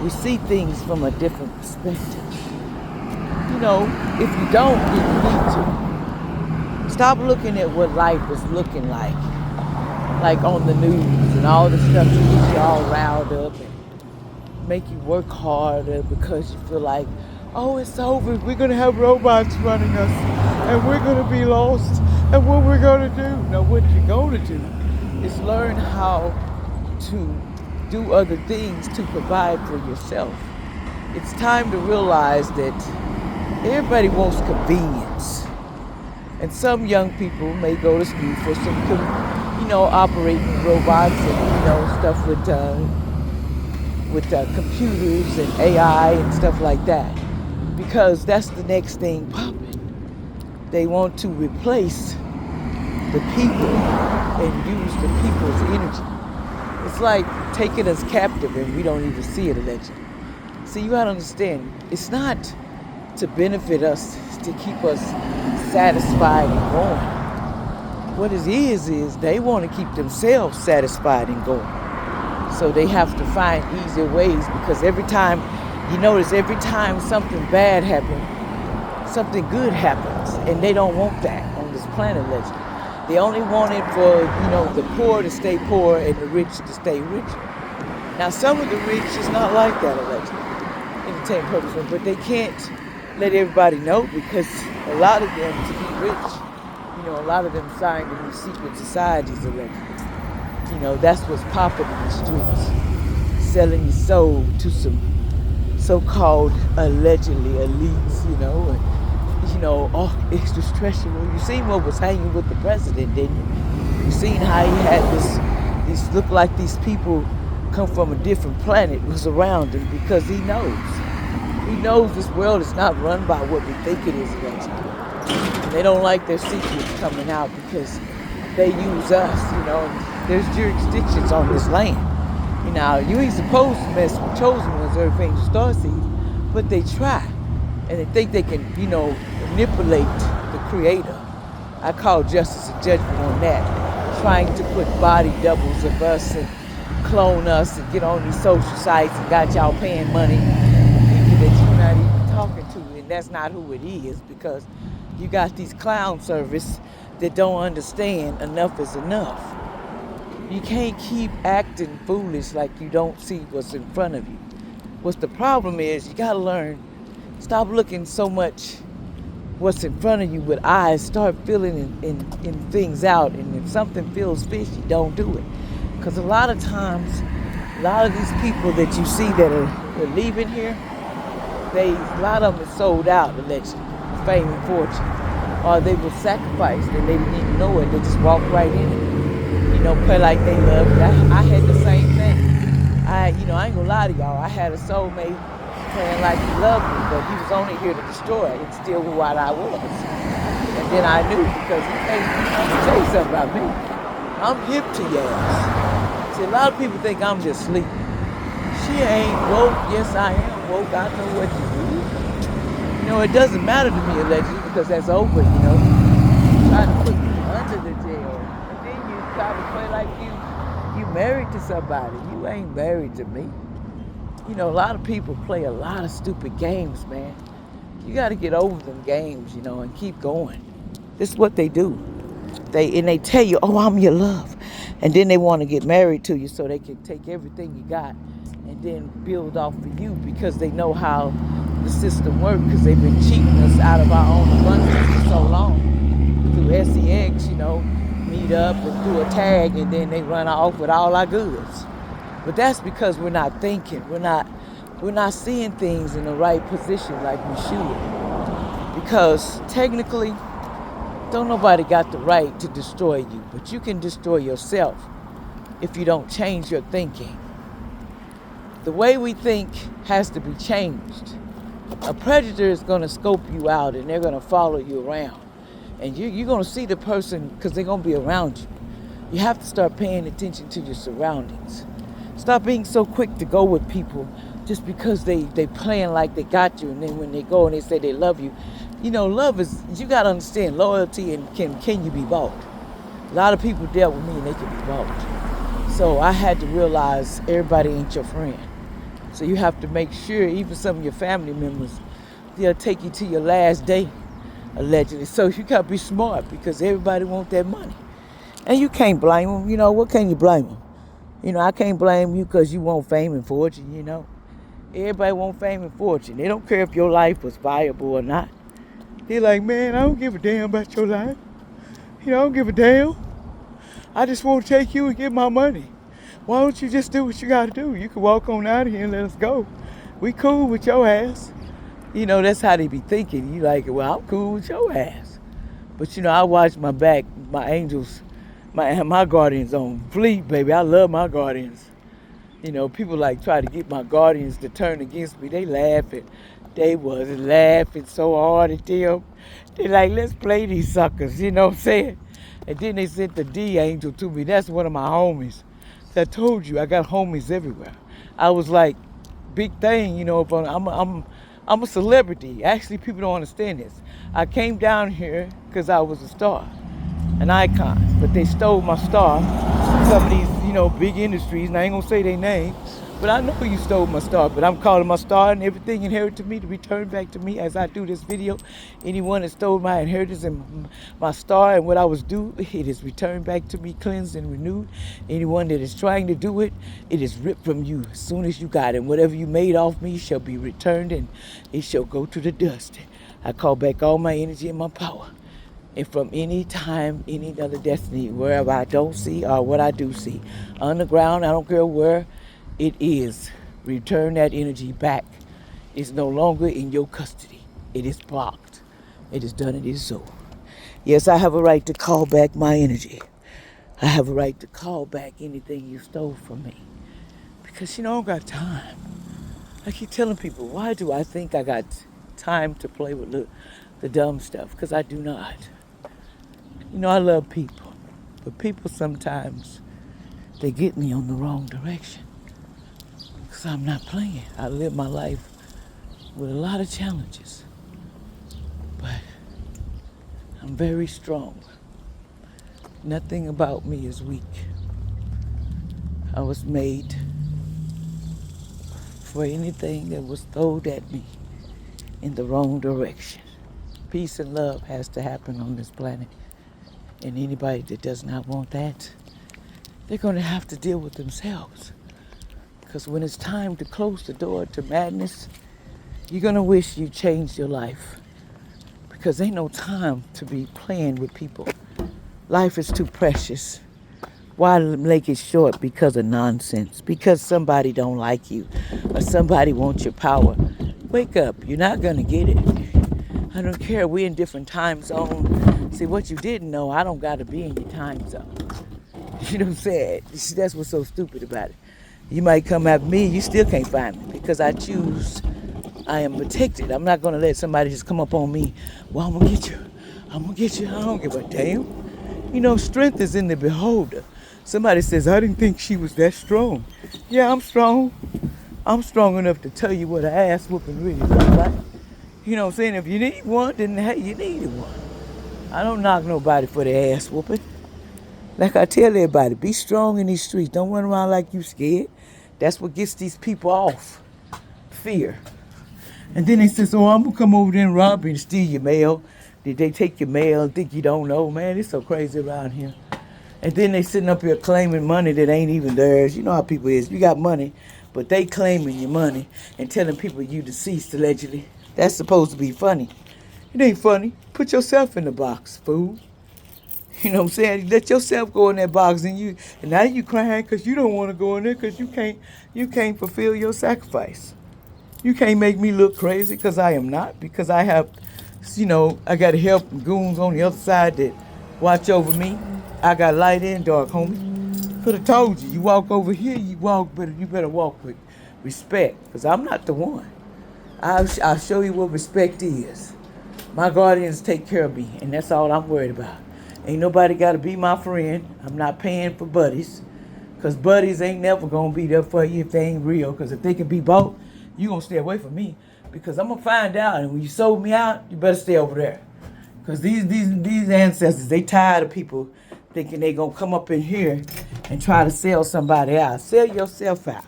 We see things from a different perspective. You know, if you don't, then you need to. Stop looking at what life is looking like on the news and all the stuff to get you all riled up and make you work harder because you feel like, oh, it's over. We're going to have robots running us and we're going to be lost. And what we're going to do? No, what you're going to do is learn how to do other things to provide for yourself. It's time to realize that everybody wants convenience. And some young people may go to school for some, operating robots and, stuff with computers and AI and stuff like that. Because that's the next thing popping. They want to replace the people and use the people's energy. It's like taking us captive and we don't even see it allegedly. See, you gotta understand, it's not to benefit us, to keep us satisfied and going. What it is they want to keep themselves satisfied and going. So they have to find easier ways because every time something bad happens, something good happens. And they don't want that on this planet, allegedly. They only want it for, the poor to stay poor and the rich to stay richer. Now, some of the rich is not like that, allegedly, entertainment purposes, but they can't let everybody know because a lot of them, to be rich, a lot of them signed in these secret societies, allegedly. That's what's popping in the streets, selling your soul to some so-called allegedly elites, extraterrestrial. You seen what was hanging with the president, didn't you? You seen how he had these look like these people come from a different planet was around him because he knows. He knows this world is not run by what we think it is allegedly. And they don't like their secrets coming out because they use us, and there's jurisdictions on this land. You ain't supposed to mess with chosen ones, everything to starseeds, but they try. And they think they can, manipulate the creator. I call justice and judgment on that. Trying to put body doubles of us and clone us and get on these social sites and got y'all paying money for people that you're not even talking to. And that's not who it is because you got these clown service that don't understand enough is enough. You can't keep acting foolish like you don't see what's in front of you. What's the problem is you gotta learn, stop looking so much what's in front of you with eyes, start feeling in things out. And if something feels fishy, don't do it. Because a lot of times, a lot of these people that you see that are leaving here, a lot of them are sold out, allegedly, fame and fortune. Or they were sacrificed and they didn't even know it. They just walked right in it. Play like they love it. I had the same thing. I ain't gonna lie to y'all. I had a soulmate playing like he loved me, but he was only here to destroy it and steal what I was. And then I knew because I'm gonna tell you something about me. I'm hip to yours. See, a lot of people think I'm just sleeping. She ain't woke. Yes, I am woke. I know what to do. It doesn't matter to me, allegedly, because that's over, Trying to put me under the jail. And then you try to play like you married to somebody. You ain't married to me. A lot of people play a lot of stupid games, man. You got to get over them games, and keep going. This is what they do. They tell you, oh, I'm your love. And then they want to get married to you so they can take everything you got and then build off of you because they know how the system works because they've been cheating us out of our own abundance for so long. Through SEX, meet up and do a tag and then they run off with all our goods. But that's because we're not thinking. We're not seeing things in the right position like we should. Because technically, don't nobody got the right to destroy you, but you can destroy yourself if you don't change your thinking. The way we think has to be changed. A predator is going to scope you out and they're going to follow you around. And you're going to see the person because they're going to be around you. You have to start paying attention to your surroundings. Stop being so quick to go with people just because they playing like they got you. And then when they go and they say they love you, love is, you got to understand loyalty and can you be bought? A lot of people dealt with me and they can be bought. So I had to realize everybody ain't your friend. So you have to make sure, even some of your family members, they'll take you to your last day, allegedly. So you gotta be smart because everybody want that money. And you can't blame them. You know, what can you blame them? You know, I can't blame you because you want fame and fortune, you know. Everybody want fame and fortune. They don't care if your life was viable or not. They're like, man, I don't give a damn about your life. You know, I don't give a damn. I just want to take you and get my money. Why don't you just do what you got to do? You can walk on out of here and let us go. We cool with your ass. You know, that's how they be thinking. You like, well, I'm cool with your ass. But, you know, I watch my back, my angels, my guardians on fleet, baby. I love my guardians. You know, people like try to get my guardians to turn against me. They laughing. They was laughing so hard at them. They like, let's play these suckers, you know what I'm saying? And then they sent the D angel to me. That's one of my homies. I told you, I got homies everywhere. I was like, big thing, you know, I'm a celebrity. Actually, people don't understand this. I came down here because I was a star, an icon, but they stole my star. Some of these, you know, big industries, and I ain't gonna say their name, but I know you stole my star, but I'm calling my star and everything inherited to me to return back to me as I do this video. Anyone that stole my inheritance and my star and what I was due, it is returned back to me, cleansed and renewed. Anyone that is trying to do it, it is ripped from you as soon as you got it. Whatever you made off me shall be returned and it shall go to the dust. I call back all my energy and my power. And from any time, any other destiny, wherever I don't see or what I do see, underground, I don't care where it is, return that energy back. It's no longer in your custody. It is blocked. It is done. It is so. Yes, I have a right to call back my energy. I have a right to call back anything you stole from me. Because, you know, I don't got time. I keep telling people, why do I think I got time to play with the dumb stuff? Because I do not. You know, I love people. But people sometimes, they get me on the wrong direction. Because I'm not playing. I live my life with a lot of challenges. But I'm very strong. Nothing about me is weak. I was made for anything that was thrown at me in the wrong direction. Peace and love has to happen on this planet. And anybody that does not want that, they're going to have to deal with themselves. Because when it's time to close the door to madness, you're going to wish you changed your life. Because ain't no time to be playing with people. Life is too precious. Why make it short because of nonsense? Because somebody don't like you or somebody wants your power. Wake up. You're not going to get it. I don't care. We're in different time zones. See, what you didn't know, I don't got to be in your time zone. You know what I'm saying? That's what's so stupid about it. You might come after me, you still can't find me because I choose. I am protected. I'm not going to let somebody just come up on me. Well, I'm going to get you. I'm going to get you. I don't give a damn. You know, strength is in the beholder. Somebody says, I didn't think she was that strong. Yeah, I'm strong. I'm strong enough to tell you what an ass whooping really looks like. You know what I'm saying? If you need one, then hey, you needed one. I don't knock nobody for their ass whooping. Like I tell everybody, be strong in these streets. Don't run around like you scared. That's what gets these people off. Fear. And then they say, oh, I'm going to come over there and rob you and steal your mail. Did they take your mail and think you don't know? Man, it's so crazy around here. And then they sitting up here claiming money that ain't even theirs. You know how people is. You got money, but they claiming your money and telling people you deceased allegedly. That's supposed to be funny. It ain't funny. Put yourself in the box, fool. You know what I'm saying? Let yourself go in that box and now you crying because you don't want to go in there because you can't fulfill your sacrifice. You can't make me look crazy because I am not, because I have, you know, I got help and goons on the other side that watch over me. I got light and dark, homie. Could have told you, you walk over here, you better walk with respect because I'm not the one. I'll show you what respect is. My guardians take care of me, and that's all I'm worried about. Ain't nobody got to be my friend. I'm not paying for buddies, because buddies ain't never going to be there for you if they ain't real, because if they can be bought, you going to stay away from me, because I'm going to find out, and when you sold me out, you better stay over there. Because these ancestors, they tired of people thinking they going to come up in here and try to sell somebody out. Sell yourself out.